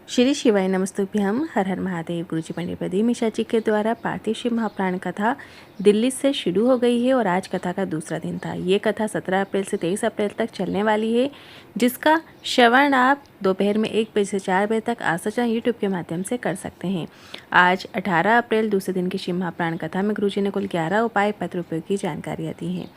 श्री शिवाय नमस्तुभ्यम। हर हर महादेव। गुरुजी पंडित प्रदीप मिश्रा जी के द्वारा पार्थिव शिव महापुराण कथा दिल्ली से शुरू हो गई है और आज कथा का दूसरा दिन था। ये कथा 17 अप्रैल से 23 अप्रैल तक चलने वाली है, जिसका श्रवण आप दोपहर में 1 बजे से 4 बजे तक आस्था यूट्यूब के माध्यम से कर सकते हैं। आज 18 अप्रैल दूसरे दिन की शिव महापुराण कथा में गुरुजी ने कुल 11 उपाय पत्र उपयोगी जानकारियाँ दी हैं।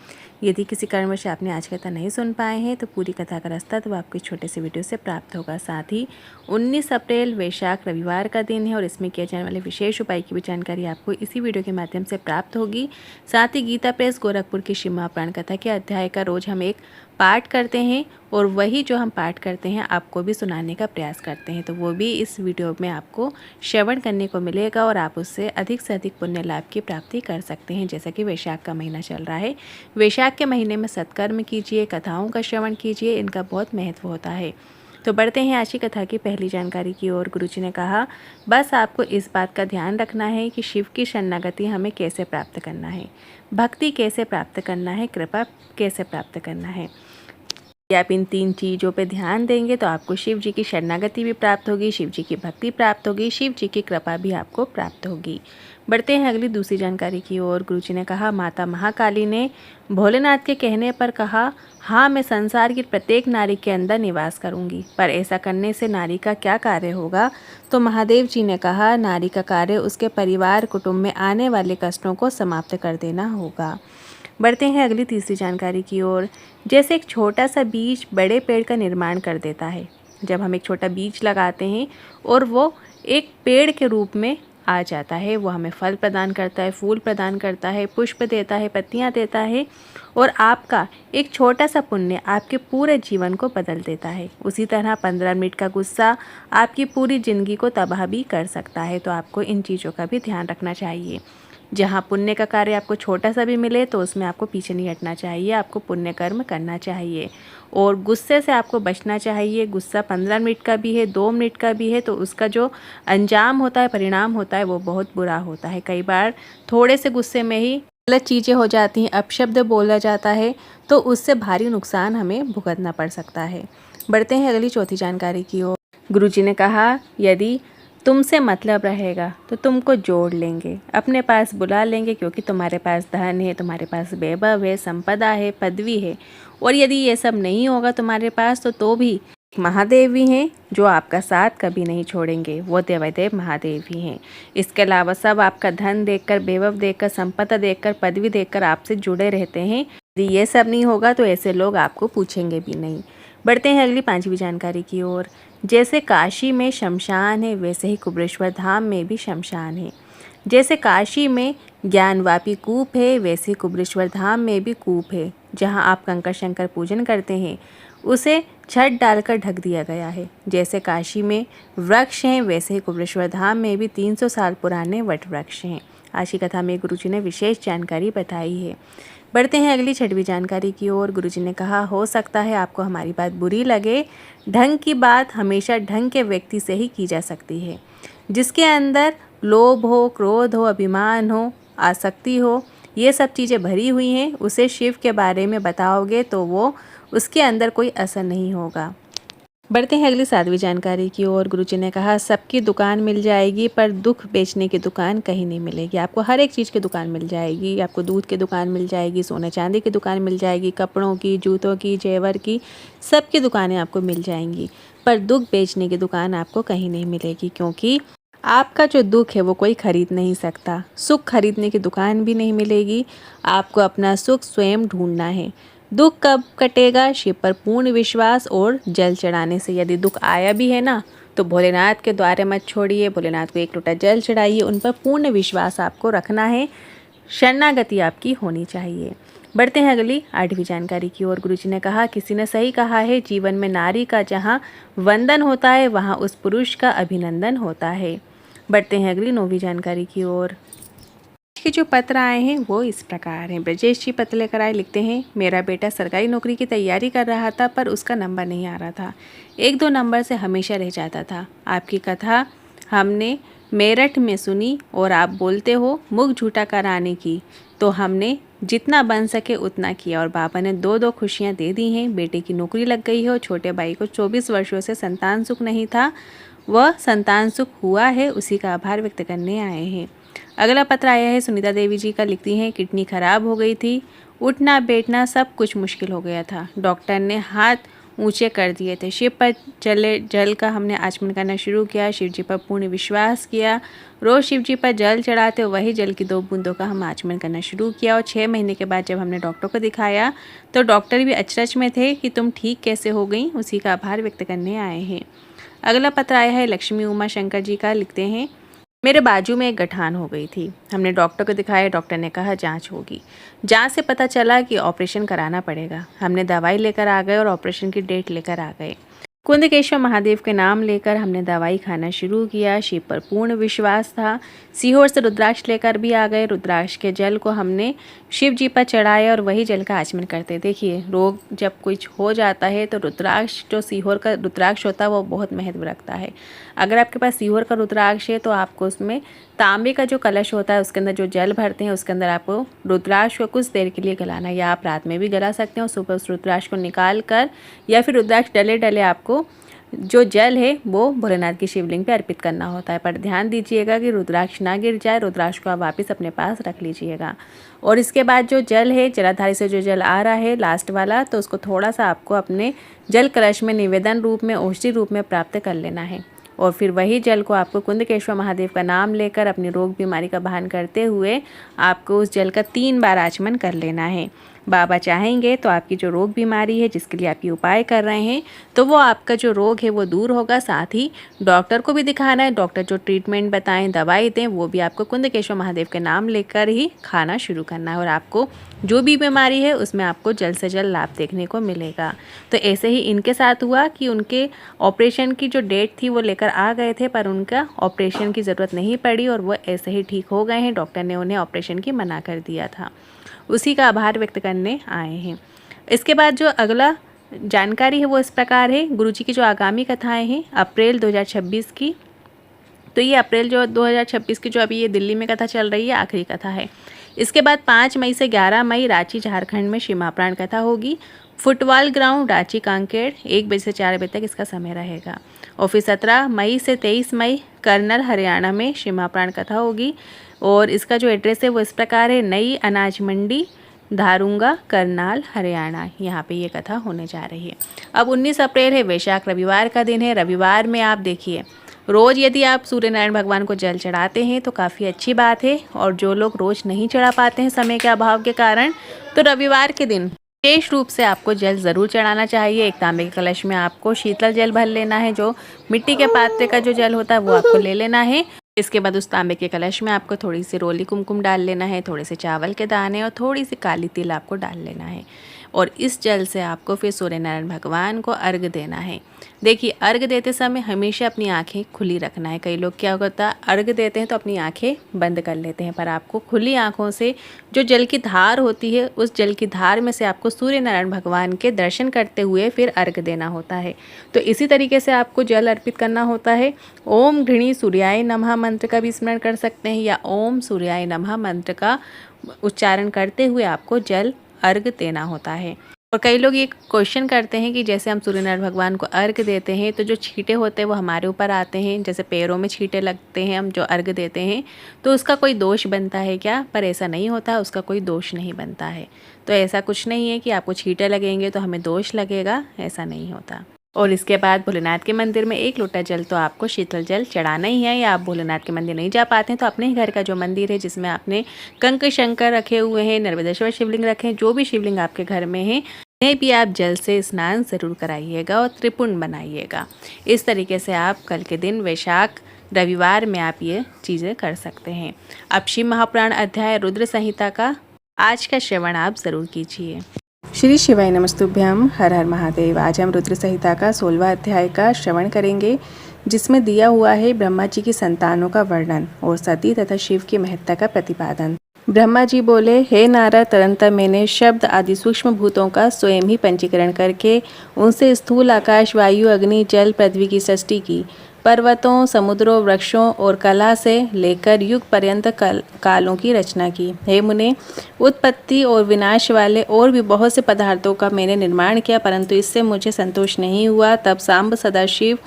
यदि किसी कारणवश आपने आज कथा नहीं सुन पाए हैं तो पूरी कथा का रास्ता तो आपको छोटे से वीडियो से प्राप्त होगा। साथ ही 19 अप्रैल वैशाख रविवार का दिन है और इसमें किए जाने वाले विशेष उपाय की भी जानकारी आपको इसी वीडियो के माध्यम से प्राप्त होगी। साथ ही गीता प्रेस गोरखपुर की शिव महापुराण कथा के अध्याय का रोज हम एक पाठ करते हैं और वही जो हम पाठ करते हैं आपको भी सुनाने का प्रयास करते हैं, तो वो भी इस वीडियो में आपको श्रवण करने को मिलेगा और आप उससे अधिक से अधिक पुण्य लाभ की प्राप्ति कर सकते हैं। जैसा कि वैशाख का महीना चल रहा है, वैशाख के महीने में सत्कर्म कीजिए, कथाओं का श्रवण कीजिए, इनका बहुत महत्व होता है। तो बढ़ते हैं आज की कथा की पहली जानकारी की ओर। गुरुजी ने कहा, बस आपको इस बात का ध्यान रखना है कि शिव की शरणागति हमें कैसे प्राप्त करना है, भक्ति कैसे प्राप्त करना है, कृपा कैसे प्राप्त करना है। आप इन 3 चीज़ों पे ध्यान देंगे तो आपको शिव जी की शरणागति भी प्राप्त होगी, शिव जी की भक्ति प्राप्त होगी, शिव जी की कृपा भी आपको प्राप्त होगी। बढ़ते हैं अगली दूसरी जानकारी की ओर। गुरुजी ने कहा, माता महाकाली ने भोलेनाथ के कहने पर कहा, हाँ मैं संसार की प्रत्येक नारी के अंदर निवास करूंगी, पर ऐसा करने से नारी का क्या कार्य होगा? तो महादेव जी ने कहा, नारी का कार्य उसके परिवार कुटुंब में आने वाले कष्टों को समाप्त कर देना होगा। बढ़ते हैं अगली तीसरी जानकारी की ओर। जैसे एक छोटा सा बीज बड़े पेड़ का निर्माण कर देता है। जब हम एक छोटा बीज लगाते हैं और वो एक पेड़ के रूप में आ जाता है, वो हमें फल प्रदान करता है, फूल प्रदान करता है, पुष्प देता है, पत्तियां देता है और आपका एक छोटा सा पुण्य आपके पूरे जीवन को बदल देता है। उसी तरह 15 मिनट का गुस्सा आपकी पूरी ज़िंदगी को तबाह भी कर सकता है। तो आपको इन चीज़ों का भी ध्यान रखना चाहिए। जहाँ पुण्य का कार्य आपको छोटा सा भी मिले तो उसमें आपको पीछे नहीं हटना चाहिए, आपको पुण्य कर्म करना चाहिए और गुस्से से आपको बचना चाहिए। गुस्सा 15 मिनट का भी है, 2 मिनट का भी है, तो उसका जो अंजाम होता है, परिणाम होता है, वो बहुत बुरा होता है। कई बार थोड़े से गुस्से में ही गलत चीज़ें हो जाती हैं, अपशब्द बोला जाता है, तो उससे भारी नुकसान हमें भुगतना पड़ सकता है। बढ़ते हैं अगली चौथी जानकारी की ओर। गुरुजी ने कहा, यदि तुमसे मतलब रहेगा तो तुमको जोड़ लेंगे, अपने पास बुला लेंगे, क्योंकि तुम्हारे पास धन है, तुम्हारे पास वैभव है, संपदा है, पदवी है। और यदि ये सब नहीं होगा तुम्हारे पास तो भी महादेव ही हैं जो आपका साथ कभी नहीं छोड़ेंगे, वो देवादेव महादेव ही हैं। इसके अलावा सब आपका धन देखकर, वैभव देखकर, संपदा देखकर, पदवी देखकर आपसे जुड़े रहते हैं। यदि ये सब नहीं होगा तो ऐसे लोग आपको पूछेंगे भी नहीं। बढ़ते हैं अगली 5वीं जानकारी की ओर। जैसे काशी में शमशान है, वैसे ही कुबेरेश्वर धाम में भी शमशान है। जैसे काशी में ज्ञानवापी कूप है, वैसे कुबेरेश्वर धाम में भी कूप है। जहां आप कंकर शंकर पूजन करते हैं उसे छत डालकर ढक दिया गया है। जैसे काशी में वृक्ष हैं, वैसे ही कुबेरेश्वर धाम में भी 300 साल पुराने वट वृक्ष हैं। आज की कथा में गुरुजी ने विशेष जानकारी बताई है। बढ़ते हैं अगली 6वीं जानकारी की ओर। गुरुजी ने कहा, हो सकता है आपको हमारी बात बुरी लगे, ढंग की बात हमेशा ढंग के व्यक्ति से ही की जा सकती है। जिसके अंदर लोभ हो, क्रोध हो, अभिमान हो, आसक्ति हो, ये सब चीज़ें भरी हुई हैं, उसे शिव के बारे में बताओगे तो वो उसके अंदर कोई असर नहीं होगा। बढ़ते हैं अगली 7वीं जानकारी की ओर। गुरुजी ने कहा, सबकी दुकान मिल जाएगी पर दुख बेचने की दुकान कहीं नहीं मिलेगी। आपको हर एक चीज़ की दुकान मिल जाएगी, आपको दूध की दुकान मिल जाएगी, सोने चांदी की दुकान मिल जाएगी, कपड़ों की, जूतों की, जेवर की, सबकी दुकानें आपको मिल जाएंगी, पर दुख बेचने की दुकान आपको कहीं नहीं मिलेगी, क्योंकि आपका जो दुख है वो कोई खरीद नहीं सकता। सुख खरीदने की दुकान भी नहीं मिलेगी, आपको अपना सुख स्वयं ढूंढना है। दुख कब कटेगा? शिव पर पूर्ण विश्वास और जल चढ़ाने से। यदि दुख आया भी है ना तो भोलेनाथ के द्वारे मत छोड़िए, भोलेनाथ को 1 लोटा जल चढ़ाइए, उन पर पूर्ण विश्वास आपको रखना है, शरणागति आपकी होनी चाहिए। बढ़ते हैं अगली 8वीं जानकारी की ओर। गुरुजी ने कहा, किसी ने सही कहा है, जीवन में नारी का जहाँ वंदन होता है वहाँ उस पुरुष का अभिनंदन होता है। बढ़ते हैं अगली 9वीं जानकारी की ओर। के जो पत्र आए हैं वो इस प्रकार हैं। ब्रजेश जी पत्र लेकर आए, लिखते हैं, मेरा बेटा सरकारी नौकरी की तैयारी कर रहा था पर उसका नंबर नहीं आ रहा था, 1-2 नंबर से हमेशा रह जाता था। आपकी कथा हमने मेरठ में सुनी और आप बोलते हो मुख झूठा कराने की, तो हमने जितना बन सके उतना किया और बाबा ने 2-2 खुशियाँ दे दी हैं। बेटे की नौकरी लग गई है और छोटे भाई को 24 वर्षों से संतान सुख नहीं था, वह संतान सुख हुआ है उसी का आभार व्यक्त करने आए हैं। अगला पत्र आया है सुनीता देवी जी का। लिखती हैं, किडनी खराब हो गई थी, उठना बैठना सब कुछ मुश्किल हो गया था। डॉक्टर ने हाथ ऊंचे कर दिए थे। शिव पर जल का हमने आचमन करना शुरू किया। शिव जी पर पूर्ण विश्वास किया। रोज़ शिव जी पर जल चढ़ाते वही जल की 2 बूंदों का हम आचमन करना शुरू किया। और 6 महीने के बाद जब हमने डॉक्टर को दिखाया तो डॉक्टर भी अचरज में थे कि तुम ठीक कैसे हो गई, उसी का आभार व्यक्त करने आए हैं। अगला पत्र आया है लक्ष्मी उमा शंकर जी का। लिखते हैं, मेरे बाजू में एक गठान हो गई थी। हमने डॉक्टर को दिखाया। डॉक्टर ने कहा जांच होगी। जांच से पता चला कि ऑपरेशन कराना पड़ेगा। हमने दवाई लेकर आ गए और ऑपरेशन की डेट लेकर आ गए। कुंदकेश्वर महादेव के नाम लेकर हमने दवाई खाना शुरू किया। शिव पर पूर्ण विश्वास था। सीहोर से रुद्राक्ष लेकर भी आ गए। रुद्राक्ष के जल को हमने शिव जी पर चढ़ाया और वही जल का आचमन करते। देखिए, रोग जब कुछ हो जाता है तो रुद्राक्ष, जो सीहोर का रुद्राक्ष होता है वो बहुत महत्व रखता है। अगर आपके पास सीहोर का रुद्राक्ष है तो आपको उसमें तांबे का जो कलश होता है उसके अंदर जो जल भरते हैं उसके अंदर आपको रुद्राक्ष को कुछ देर के लिए गलाना है, या आप रात में भी गला सकते हैं और सुबह उस रुद्राक्ष को निकाल कर, या फिर रुद्राक्ष डले डले आपको जो जल है वो भोलेनाथ की शिवलिंग पे अर्पित करना होता है। पर ध्यान दीजिएगा कि रुद्राक्ष ना गिर जाए। रुद्राक्ष को आप वापस अपने पास रख लीजिएगा। और इसके बाद जो जल है, जलाधारी से जो जल आ रहा है लास्ट वाला, तो उसको थोड़ा सा आपको अपने जल कलश में निवेदन रूप में, औषधि रूप में प्राप्त कर लेना है। और फिर वही जल को आपको कुंदकेश्वर महादेव का नाम लेकर अपनी रोग बीमारी का बहान करते हुए आपको उस जल का 3 बार आचमन कर लेना है। बाबा चाहेंगे तो आपकी जो रोग बीमारी है जिसके लिए आप ये उपाय कर रहे हैं तो वो आपका जो रोग है वो दूर होगा। साथ ही डॉक्टर को भी दिखाना है। डॉक्टर जो ट्रीटमेंट बताएं, दवाई दें, वो भी आपको कुंदकेश्वर महादेव के नाम लेकर ही खाना शुरू करना है। और आपको जो भी बीमारी है उसमें आपको जल्द से जल्द लाभ देखने को मिलेगा। तो ऐसे ही इनके साथ हुआ कि उनके ऑपरेशन की जो डेट थी वो लेकर आ गए थे, पर उनका ऑपरेशन की ज़रूरत नहीं पड़ी और वो ऐसे ही ठीक हो गए हैं। डॉक्टर ने उन्हें ऑपरेशन की मना कर दिया था, उसी का आभार व्यक्त करने आए हैं। इसके बाद जो अगला जानकारी है वो इस प्रकार है। गुरुजी की जो आगामी कथाएं हैं अप्रैल 2026 की, तो ये अप्रैल जो 2026 की जो अभी ये दिल्ली में कथा चल रही है आखिरी कथा है। इसके बाद 5 मई से 11 मई रांची झारखंड में शिव महाप्राण कथा होगी। फुटबॉल ग्राउंड रांची कांकेड़ 1 बजे से 4 बजे तक इसका समय रहेगा। और फिर 17 मई से 23 मई कर्नल हरियाणा में शिव महाप्राण कथा होगी। और इसका जो एड्रेस है वो इस प्रकार है, नई अनाज मंडी धारूंगा करनाल हरियाणा, यहाँ पे ये कथा होने जा रही है। अब 19 अप्रैल है, वैशाख रविवार का दिन है। रविवार में आप देखिए, रोज़ यदि आप सूर्य नारायण भगवान को जल चढ़ाते हैं तो काफ़ी अच्छी बात है। और जो लोग रोज़ नहीं चढ़ा पाते हैं समय के अभाव के कारण, तो रविवार के दिन विशेष रूप से आपको जल ज़रूर चढ़ाना चाहिए। एक तांबे के कलश में आपको शीतल जल भर लेना है। जो मिट्टी के पात्र का जो जल होता है वो आपको ले लेना है। इसके बाद उस तांबे के कलश में आपको थोड़ी सी रोली कुमकुम डाल लेना है, थोड़े से चावल के दाने और थोड़ी सी काली तिल आपको डाल लेना है। और इस जल से आपको फिर सूर्य नारायण भगवान को अर्घ देना है। देखिए, अर्घ देते समय हमेशा अपनी आंखें खुली रखना है। कई लोग क्या होता है, अर्घ देते हैं तो अपनी आंखें बंद कर लेते हैं, पर आपको खुली आंखों से जो जल की धार होती है उस जल की धार में से आपको सूर्य नारायण भगवान के दर्शन करते हुए फिर अर्घ देना होता है। तो इसी तरीके से आपको जल अर्पित करना होता है। ओम घृणी सूर्याय नमः मंत्र का भी स्मरण कर सकते हैं, या ओम सूर्याय नमः मंत्र का उच्चारण करते हुए आपको जल अर्घ देना होता है। और कई लोग ये क्वेश्चन करते हैं कि जैसे हम सूर्यनारायण भगवान को अर्घ देते हैं तो जो छींटे होते हैं वो हमारे ऊपर आते हैं, जैसे पैरों में छींटे लगते हैं हम जो अर्घ देते हैं, तो उसका कोई दोष बनता है क्या? पर ऐसा नहीं होता, उसका कोई दोष नहीं बनता है। तो ऐसा कुछ नहीं है कि आपको छींटे लगेंगे तो हमें दोष लगेगा, ऐसा नहीं होता। और इसके बाद भोलेनाथ के मंदिर में 1 लोटा जल तो आपको शीतल जल चढ़ाना ही है। या आप भोलेनाथ के मंदिर नहीं जा पाते हैं तो अपने ही घर का जो मंदिर है जिसमें आपने कंक शंकर रखे हुए हैं, नर्मदेश्वर शिवलिंग रखे हैं, जो भी शिवलिंग आपके घर में है, उन्हें भी आप जल से स्नान ज़रूर कराइएगा और त्रिपुंड बनाइएगा। इस तरीके से आप कल के दिन वैशाख रविवार में आप ये चीज़ें कर सकते हैं। अब शिव महापुराण अध्याय रुद्र संहिता का आज का श्रवण आप ज़रूर कीजिए। श्री शिवाय नमस्तुभ्यम, हर हर महादेव। आज हम रुद्र संहिता का 16वां अध्याय का श्रवण करेंगे, जिसमें दिया हुआ है ब्रह्मा जी की संतानों का वर्णन और सती तथा शिव की महत्ता का प्रतिपादन। ब्रह्मा जी बोले, हे नारद, तदंतर मैंने शब्द आदि सूक्ष्म भूतों का स्वयं ही पंचीकरण करके उनसे स्थूल आकाश, वायु, अग्नि, जल, पृथ्वी की सृष्टि की। पर्वतों, समुद्रों, वृक्षों और कला से लेकर युग पर्यंत कालों की रचना की। हे मुने, उत्पत्ति और विनाश वाले और भी बहुत से पदार्थों का मैंने निर्माण किया, परंतु इससे मुझे संतोष नहीं हुआ। तब सांब सदाशिव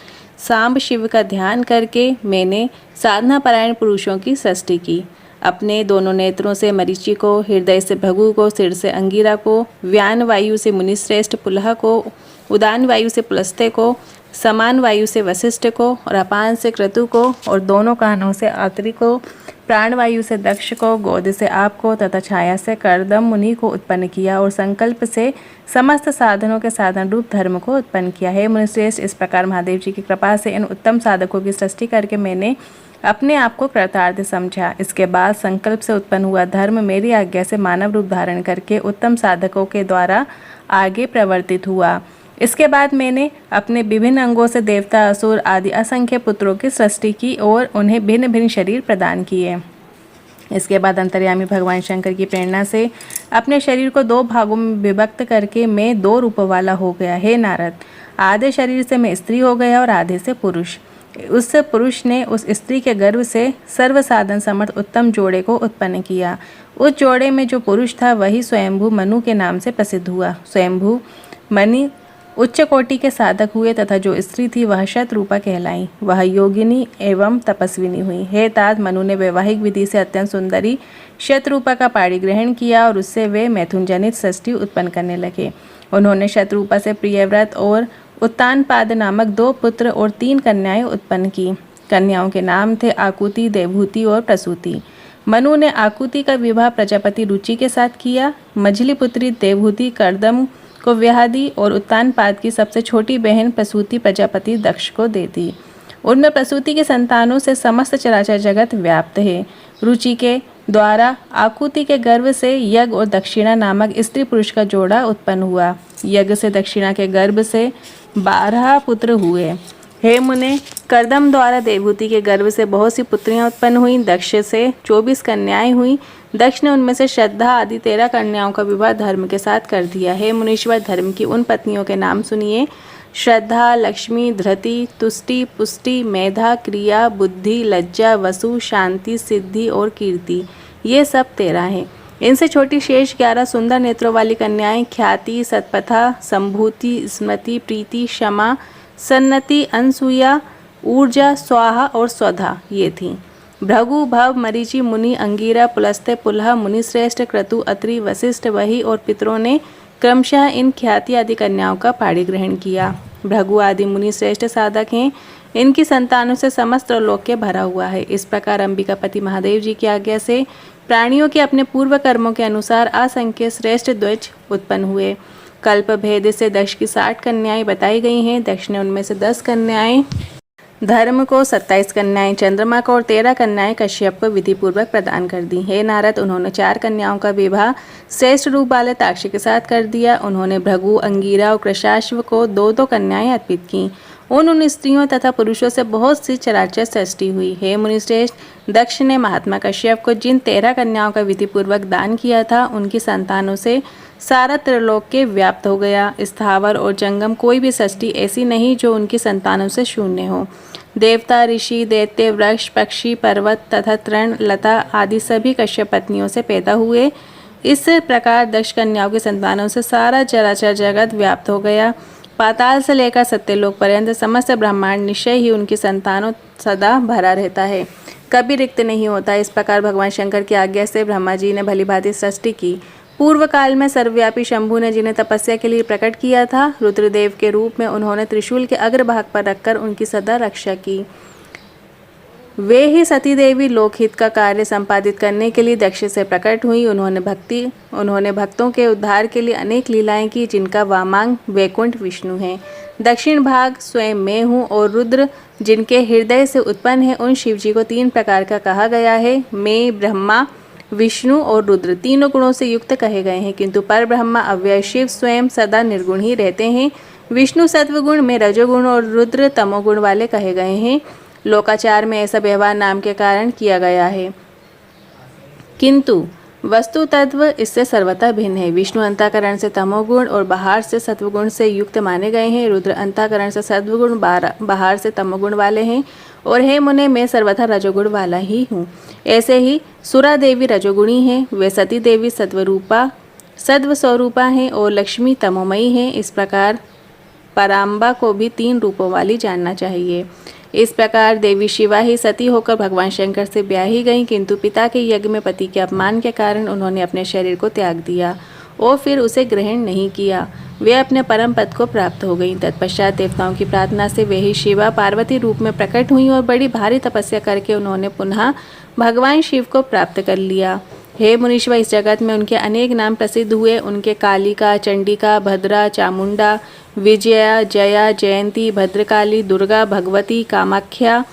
सांब शिव का ध्यान करके मैंने साधना परायण पुरुषों की सृष्टि की। अपने दोनों नेत्रों से मरीचि को, हृदय से भृगु को, सिर से अंगिरा को, व्यान वायु से मुनिश्रेष्ठ पुलह को, उदान वायु से पुलस्त्य को, समान वायु से वशिष्ठ को और अपान से क्रतु को और दोनों कानों से आत्रि को, प्राण वायु से दक्ष को, गोद से आप को तथा छाया से कर्दम मुनि को उत्पन्न किया और संकल्प से समस्त साधनों के साधन रूप धर्म को उत्पन्न किया। हे मुनिश्रेष्ठ, इस प्रकार महादेव जी की कृपा से इन उत्तम साधकों की सृष्टि करके मैंने अपने आप को कृतार्थ समझा। इसके बाद संकल्प से उत्पन्न हुआ धर्म मेरी आज्ञा से मानव रूप धारण करके उत्तम साधकों के द्वारा आगे प्रवर्तित हुआ। इसके बाद मैंने अपने विभिन्न अंगों से देवता, असुर आदि असंख्य पुत्रों की सृष्टि की और उन्हें भिन्न भिन्न शरीर प्रदान किए। इसके बाद अंतर्यामी भगवान शंकर की प्रेरणा से अपने शरीर को 2 भागों में विभक्त करके मैं 2 रूपों वाला हो गया। हे नारद, आधे शरीर से मैं स्त्री हो गया और आधे से पुरुष। उस पुरुष ने उस स्त्री के गर्भ से सर्व साधन समर्थ उत्तम जोड़े को उत्पन्न किया। उस जोड़े में जो पुरुष था वही स्वयंभू मनु के नाम से प्रसिद्ध हुआ। स्वयंभू मनु उच्च कोटि के साधक हुए तथा जो स्त्री थी वह शतरूपा कहलाई। वह योगिनी एवं तपस्विनी हुई। हे तात, मनु ने वैवाहिक विधि से अत्यंत सुंदरी शतरूपा का पाणी ग्रहण किया और उससे वे मैथुन जनित सृष्टि उत्पन्न करने लगे। उन्होंने शतरूपा से प्रियव्रत और उत्तानपाद नामक 2 पुत्र और 3 कन्याएं उत्पन्न की। कन्याओं के नाम थे आकुति, देवहूति और प्रसूति। मनु ने आकुति का विवाह प्रजापति रुचि के साथ किया। मझली पुत्री देवहूति कर्दम को ब्याह दी और उत्तानपाद की सबसे छोटी बहन प्रसूति प्रजापति दक्ष को दे दी। उनमें प्रसूति के संतानों से समस्त चराचर जगत व्याप्त है। रुचि के द्वारा आकुति के गर्भ से यज्ञ और दक्षिणा नामक स्त्री पुरुष का जोड़ा उत्पन्न हुआ। यज्ञ से दक्षिणा के गर्भ से 12 पुत्र हुए। हे मुने, कर्दम द्वारा देवहूति के गर्भ से बहुत सी पुत्रियां उत्पन्न हुईं। दक्ष से 24 कन्याएं हुईं। दक्ष ने उनमें से श्रद्धा आदि 13 कन्याओं का विवाह धर्म के साथ कर दिया। हे मुनीश्वर, धर्म की उन पत्नियों के नाम सुनिए। श्रद्धा, लक्ष्मी, धृति, तुष्टि, पुष्टि, मेधा, क्रिया, बुद्धि, लज्जा, वसु, शांति, सिद्धि और कीर्ति, ये सब 13 हैं। इनसे छोटी शेष 11 सुंदर नेत्रों वाली कन्याएं ख्याति, सतपथा, संभूति, स्मृति, प्रीति, क्षमा, सन्नति, अनसूया, ऊर्जा, स्वाहा और स्वधा ये थीं। भृगु, भव, मरीचि, मुनि, अंगिरा, पुलस्त्य, पुलह, मुनिश्रेष्ठ, क्रतु, अत्रि, वशिष्ठ, वही और पितरों ने क्रमशः इन ख्याति आदि कन्याओं का पाणी ग्रहण किया। भृगु आदि मुनि श्रेष्ठ साधक हैं। इनकी संतानों से समस्त लोक के भरा हुआ है। इस प्रकार अंबिकापति महादेव जी की आज्ञा से प्राणियों के अपने पूर्व कर्मों के अनुसार असंख्य श्रेष्ठ द्विज उत्पन्न हुए। कल्प भेद से दक्ष की 60 कन्याएं बताई गई हैं। दक्ष ने उनमें से 10 कन्याएं धर्म को, 27 कन्याएं चंद्रमा को और 13 कन्याएं कश्यप को विधि पूर्वक प्रदान कर दी। हे नारद, उन्होंने 4 कन्याओं का विवाह श्रेष्ठ रूप वाले ताक्षी के साथ कर दिया। उन्होंने भृगु, अंगिरा और कृशाश्व को 2-2 कन्याएं अर्पित की। उन स्त्रियों तथा पुरुषों से बहुत सी चराचर सृष्टि हुई। हे मुनिश्रेष्ठ, दक्ष ने महात्मा कश्यप को जिन 13 कन्याओं का विधि पूर्वक दान किया था, उनकी संतानों से सारा त्रिलोक के व्याप्त हो गया। स्थावर और जंगम कोई भी सृष्टि ऐसी नहीं जो उनकी संतानों से शून्य हो। देवता, ऋषि, दैत्य, वृक्ष, पक्षी, पर्वत तथा तृण, लता आदि सभी कश्यप पत्नियों से पैदा हुए। इस प्रकार दक्ष कन्याओं की संतानों से सारा चराचर जगत व्याप्त हो गया। पाताल से लेकर सत्यलोक पर्यंत समस्त ब्रह्मांड निश्चय ही उनकी संतानों सदा भरा रहता है, कभी रिक्त नहीं होता। इस प्रकार भगवान शंकर की आज्ञा से ब्रह्मा जी ने भली भांति सृष्टि की। पूर्व काल में सर्वव्यापी शंभु ने जिन्हें तपस्या के लिए प्रकट किया था, रुद्रदेव के रूप में उन्होंने त्रिशूल के अग्रभाग पर रखकर उनकी सदा रक्षा की। वे ही सती देवी लोकहित का कार्य संपादित करने के लिए दक्ष से प्रकट हुई। उन्होंने भक्तों के उद्धार के लिए अनेक लीलाएं की, जिनका वामांग वैकुंठ विष्णु है। दक्षिण भाग स्वयं मैं हूँ और रुद्र जिनके हृदय से उत्पन्न है, उन शिवजी को 3 प्रकार का कहा गया है। मैं, ब्रह्मा, विष्णु और रुद्र तीनों गुणों से युक्त कहे गए हैं, किंतु पर ब्रह्मा अव्यय शिव स्वयं सदा निर्गुण ही रहते हैं। विष्णु सत्वगुण में रजोगुण और रुद्र तमोगुण वाले कहे गए हैं। लोकाचार में ऐसा व्यवहार नाम के कारण किया गया है, किंतु वस्तु तत्व इससे सर्वथा भिन्न है। विष्णु अंतःकरण से तमोगुण और बाहर से सत्वगुण से युक्त माने गए हैं। रुद्र अंतःकरण से सत्वगुण, बाहर से तमोगुण वाले हैं। और हे मुने, मैं सर्वथा रजोगुण वाला ही हूँ। ऐसे ही सुरा देवी रजोगुणी हैं, वे सती देवी सत्व स्वरूपा हैं और लक्ष्मी तमोमयी हैं। इस प्रकार पराम्बा को भी 3 रूपों वाली जानना चाहिए। इस प्रकार देवी शिवा ही सती होकर भगवान शंकर से ब्याही गईं, किंतु पिता के यज्ञ में पति के अपमान के कारण उन्होंने अपने शरीर को त्याग दिया और फिर उसे ग्रहण नहीं किया। वे अपने परम पद को प्राप्त हो गईं। तत्पश्चात देवताओं की प्रार्थना से वे ही शिवा पार्वती रूप में प्रकट हुई और बड़ी भारी तपस्या करके उन्होंने पुनः भगवान शिव को प्राप्त कर लिया। हे मुनीश्वर, इस जगत में उनके अनेक नाम प्रसिद्ध हुए। उनके कालिका, चंडिका, भद्रा, चामुंडा, विजया, जया, जयंती, भद्रकाली, दुर्गा, भगवती, कामाख्या,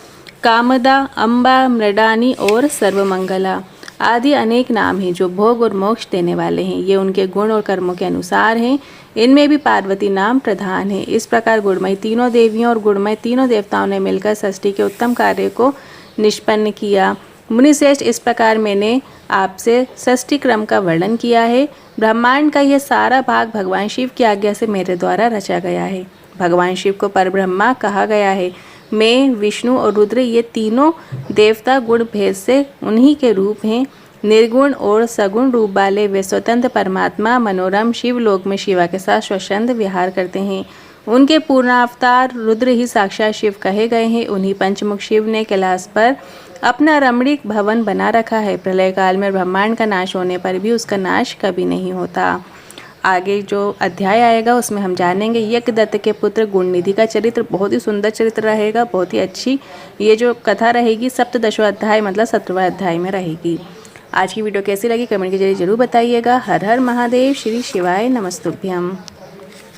कामदा, अम्बा, मृडानी और सर्वमंगला आदि अनेक नाम हैं जो भोग और मोक्ष देने वाले हैं। ये उनके गुण और कर्मों के अनुसार हैं। इनमें भी पार्वती नाम प्रधान है। इस प्रकार गुणमयी तीनों देवियों और गुणमय तीनों देवताओं ने मिलकर षष्ठी के उत्तम कार्य को निष्पन्न किया। मुनिश्रेष्ठ, इस प्रकार मैंने आपसे षष्ठी क्रम का वर्णन किया है। ब्रह्मांड का यह सारा भाग भगवान शिव की आज्ञा से मेरे द्वारा रचा गया है। भगवान शिव को परब्रह्मा कहा गया है। मैं, विष्णु और रुद्र ये तीनों देवता गुण भेद से उन्हीं के रूप हैं। निर्गुण और सगुण रूप वाले वे स्वतंत्र परमात्मा मनोरम शिवलोक में शिवा के साथ स्वच्छंद विहार करते हैं। उनके पूर्णावतार रुद्र ही साक्षात शिव कहे गए हैं। उन्हीं पंचमुख शिव ने कैलाश पर अपना रमणीक भवन बना रखा है। प्रलय काल में ब्रह्मांड का नाश होने पर भी उसका नाश कभी नहीं होता। आगे जो अध्याय आएगा उसमें हम जानेंगे यज्ञदत्त के पुत्र गुणनिधि का चरित्र। बहुत ही सुंदर चरित्र रहेगा, बहुत ही अच्छी ये जो कथा रहेगी। सप्तदशो अध्याय मतलब 17वां अध्याय में रहेगी। आज की वीडियो कैसी लगी कमेंट के जरिए जरूर बताइएगा। हर हर महादेव, श्री शिवाय नमस्तुभ्यम।